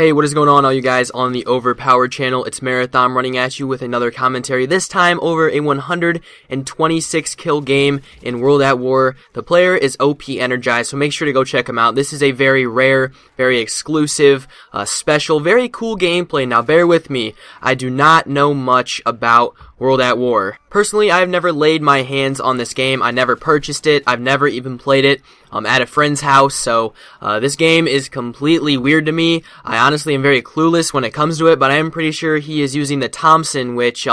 Hey, what is going on, all you guys on the Overpowered channel? It's Marathon running at you with another commentary, this time over a 126 kill game in World at War. The player is OP Energized, so make sure to go check him out. This is a very rare, very exclusive, special, very cool gameplay. Now bear with me, I do not know much about World at War. Personally, I've never laid my hands on this game. I never purchased it. I've never even played it at a friend's house, so this game is completely weird to me. I honestly am very clueless when it comes to it, but I am pretty sure he is using the Thompson, which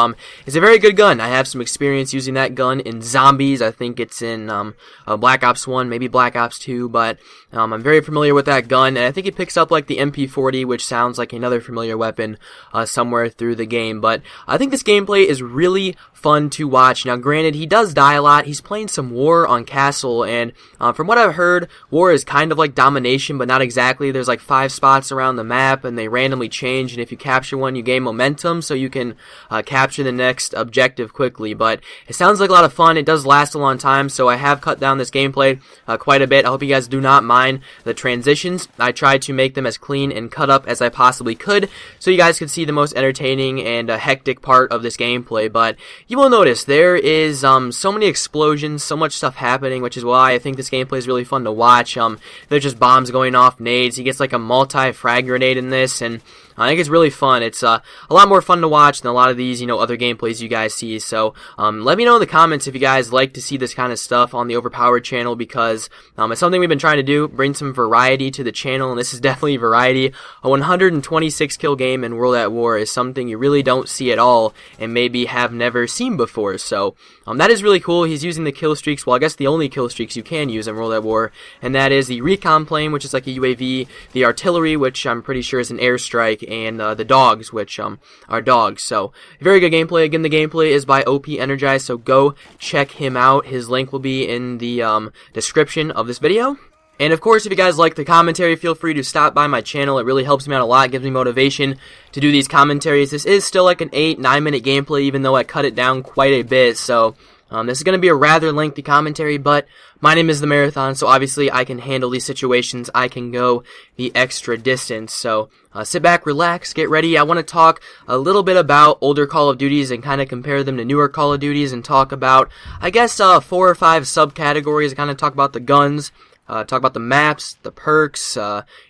is a very good gun. I have some experience using that gun in Zombies. I think it's in Black Ops 1, maybe Black Ops 2, but I'm very familiar with that gun, and I think it picks up like the MP40, which sounds like another familiar weapon somewhere through the game. But I think this gameplay is really fun to watch. Now granted, he does die a lot. He's playing some War on Castle, and from what I've heard, War is kind of like Domination, but not exactly. There's like 5 spots around the map, and they randomly change, and if you capture one, you gain momentum, so you can capture the next objective quickly. But it sounds like a lot of fun. It does last a long time, so I have cut down this gameplay quite a bit. I hope you guys do not mind the transitions. I tried to make them as clean and cut up as I possibly could, so you guys could see the most entertaining and hectic part of this gameplay. But you will notice there is so many explosions, so much stuff happening, which is why I think this gameplay is really fun to watch. There's just bombs going off, nades. He gets like a multi-frag grenade in this, and I think it's really fun. It's a lot more fun to watch than a lot of these, other gameplays you guys see. So let me know in the comments if you guys like to see this kind of stuff on the Overpowered channel, because it's something we've been trying to do, bring some variety to the channel, and this is definitely variety. A 126 kill game in World at War is something you really don't see at all, and maybe have never seen before. So that is really cool. He's using the kill streaks, well, I guess the only kill streaks you can use in World at War, and that is the recon plane, which is like a UAV, the artillery, which I'm pretty sure is an airstrike, and the dogs, which are dogs. So very good gameplay. Again, the gameplay is by OP Energized, so go check him out. His link will be in the description of this video. And of course, if you guys like the commentary, feel free to stop by my channel. It really helps me out a lot, gives me motivation to do these commentaries. This is still like an 8-9 minute gameplay, even though I cut it down quite a bit. So this is going to be a rather lengthy commentary, but my name is The Marathon, so obviously I can handle these situations. I can go the extra distance. So sit back, relax, get ready. I want to talk a little bit about older Call of Duties and kind of compare them to newer Call of Duties, and talk about, I guess, 4 or 5 subcategories. Kind of talk about the guns, talk about the maps, the perks,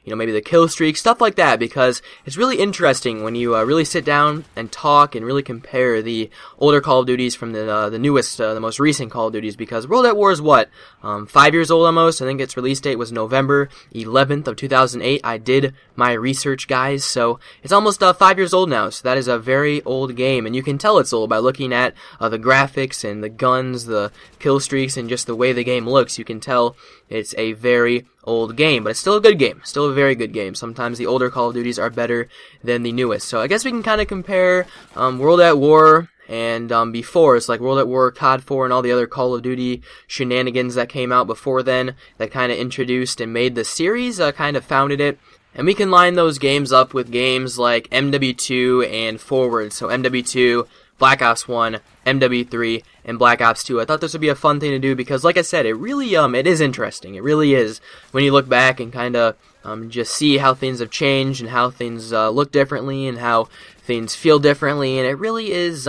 maybe the kill streaks, stuff like that, because it's really interesting when you really sit down and talk and really compare the older Call of Duties from the newest, the most recent Call of Duties, because World at War is what, 5 years old almost. I think its release date was November 11th of 2008. I did my research, guys, so it's almost 5 years old now, so that is a very old game, and you can tell it's old by looking at the graphics and the guns, the kill streaks, and just the way the game looks. You can tell it's a very old game, but it's still a good game, still a very good game. Sometimes the older Call of Duties are better than the newest. So I guess we can kind of compare World at War and before. It's like World at War, CoD5, and all the other Call of Duty shenanigans that came out before then that kind of introduced and made the series, kind of founded it. And we can line those games up with games like MW2 and Forward. So MW2, Black Ops 1, MW3, and Black Ops 2. I thought this would be a fun thing to do because, like I said, it really it is interesting. It really is when you look back and kind of just see how things have changed and how things look differently and how things feel differently. And it really is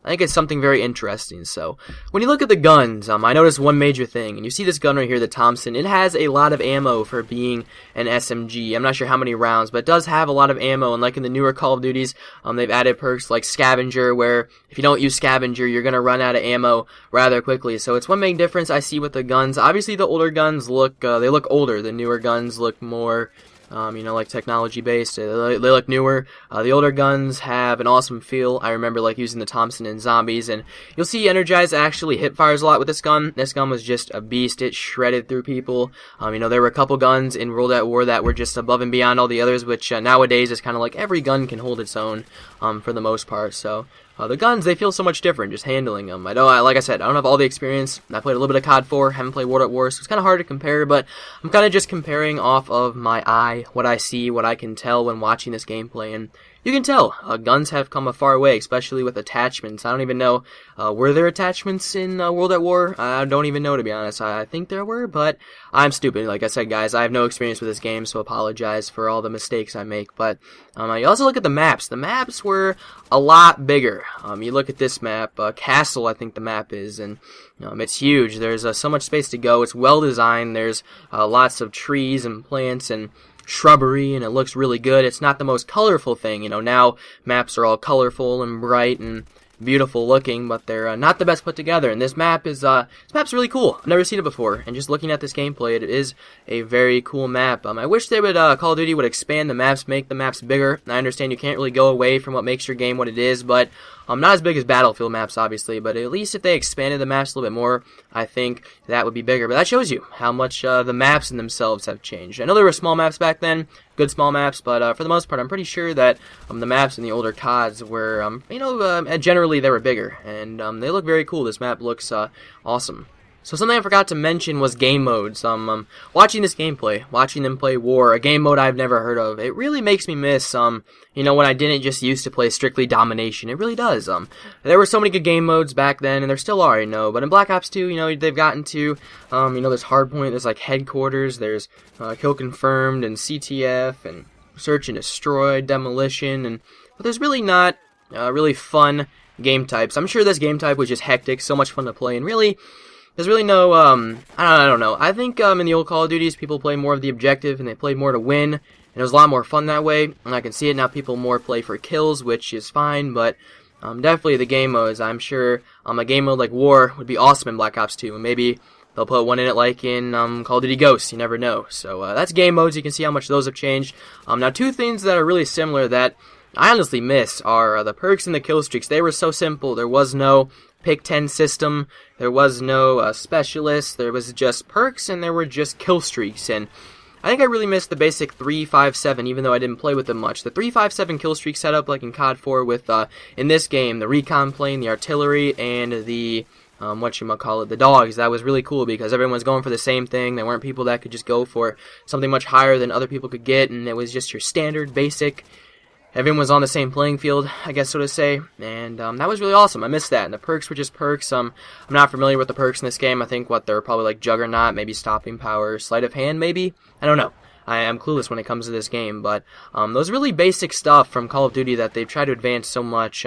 I think it's something very interesting. So when you look at the guns, I noticed one major thing, and you see this gun right here, the Thompson. It has a lot of ammo for being an SMG. I'm not sure how many rounds, but it does have a lot of ammo, and like in the newer Call of Duties, they've added perks like Scavenger, where if you don't use Scavenger, you're going to run out of ammo rather quickly. So it's one main difference I see with the guns. Obviously, the older guns look, they look older. The newer guns look more like technology based. They look newer. The older guns have an awesome feel. I remember like using the Thompson in Zombies, and you'll see Energized actually hip fires a lot with this gun. This gun was just a beast. It shredded through people. There were a couple guns in World at War that were just above and beyond all the others, which nowadays is kind of like every gun can hold its own for the most part. So the guns, they feel so much different just handling them. Like I said, I don't have all the experience. I played a little bit of CoD4, haven't played World at War, so it's kind of hard to compare, but I'm kind of just comparing off of my eye, what I see, what I can tell when watching this gameplay, and you can tell guns have come a far way, especially with attachments. I don't even know, were there attachments in World at War? I don't even know, to be honest. I think there were, but I'm stupid. Like I said, guys, I have no experience with this game, so apologize for all the mistakes I make. But you also look at the maps. The maps were a lot bigger. You look at this map, Castle, I think the map is, and it's huge. There's so much space to go. It's well designed. There's lots of trees and plants and shrubbery, and it looks really good. It's not the most colorful thing, now maps are all colorful and bright and beautiful looking, but they're not the best put together. And this map's really cool. I've never seen it before, and just looking at this gameplay, it is a very cool map. I wish they would Call of Duty would expand the maps, make the maps bigger. I understand you can't really go away from what makes your game what it is, but not as big as Battlefield maps, obviously, but at least if they expanded the maps a little bit more, I think that would be bigger. But that shows you how much the maps in themselves have changed. I know there were small maps back then, good small maps, but for the most part, I'm pretty sure that the maps in the older CODs were, generally they were bigger, and they look very cool. This map looks awesome. So something I forgot to mention was game modes. Watching this gameplay, watching them play War, a game mode I've never heard of, it really makes me miss, when I didn't just used to play strictly domination. It really does. There were so many good game modes back then, and there still are, but in Black Ops 2, they've gotten to, there's Hardpoint, there's like Headquarters, there's Kill Confirmed, and CTF, and Search and Destroy, Demolition, but there's really not really fun game types. I'm sure this game type was just hectic, so much fun to play, and really, there's really no, I don't know. I think in the old Call of Duties, people play more of the objective, and they played more to win, and it was a lot more fun that way, and I can see it now. People more play for kills, which is fine, but definitely the game modes. I'm sure a game mode like War would be awesome in Black Ops 2, and maybe they'll put one in it like in Call of Duty Ghosts. You never know. So that's game modes. You can see how much those have changed. Now, two things that are really similar that I honestly miss are the perks and the kill streaks. They were so simple. There was no pick 10 system, there was no specialist, there was just perks, and there were just kill streaks, and I think I really missed the basic 3-5-7, even though I didn't play with them much. The 3-5-7 kill streak setup, like in COD4 with, in this game, the recon plane, the artillery, and the, the dogs. That was really cool because everyone was going for the same thing. There weren't people that could just go for something much higher than other people could get, and it was just your standard, basic. Everyone was on the same playing field, I guess so to say, and that was really awesome. I missed that, and the perks were just perks. I'm not familiar with the perks in this game. I think they're probably like Juggernaut, maybe Stopping Power, Sleight of Hand, maybe? I don't know. I am clueless when it comes to this game, but those really basic stuff from Call of Duty that they've tried to advance so much,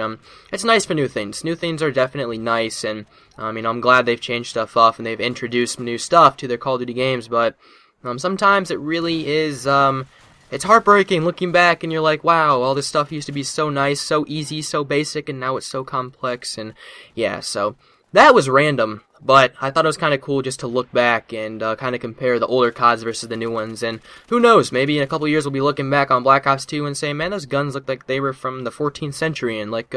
it's nice for new things. New things are definitely nice, and I'm glad they've changed stuff up and they've introduced new stuff to their Call of Duty games, but sometimes it really is... it's heartbreaking looking back, and you're like, wow, all this stuff used to be so nice, so easy, so basic, and now it's so complex, and yeah, so that was random, but I thought it was kind of cool just to look back and kind of compare the older CODs versus the new ones, and who knows, maybe in a couple years we'll be looking back on Black Ops 2 and saying, man, those guns looked like they were from the 14th century, and like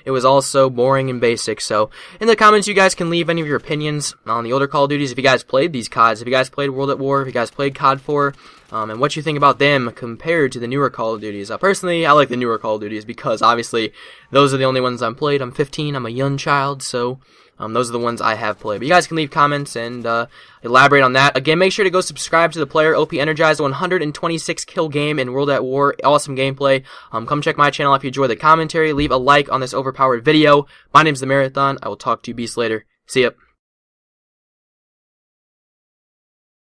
it was all so boring and basic. So in the comments, you guys can leave any of your opinions on the older Call of Duties, if you guys played these CODs, if you guys played World at War, if you guys played COD 4, and what you think about them compared to the newer Call of Duties. Personally, I like the newer Call of Duties because, obviously, those are the only ones I've played. I'm 15, I'm a young child, so those are the ones I have played. But you guys can leave comments and elaborate on that. Again, make sure to go subscribe to the player OP Energized, 126 kill game in World at War. Awesome gameplay. Come check my channel if you enjoy the commentary. Leave a like on this Overpowered video. My name's The Marathon. I will talk to you beasts later. See ya.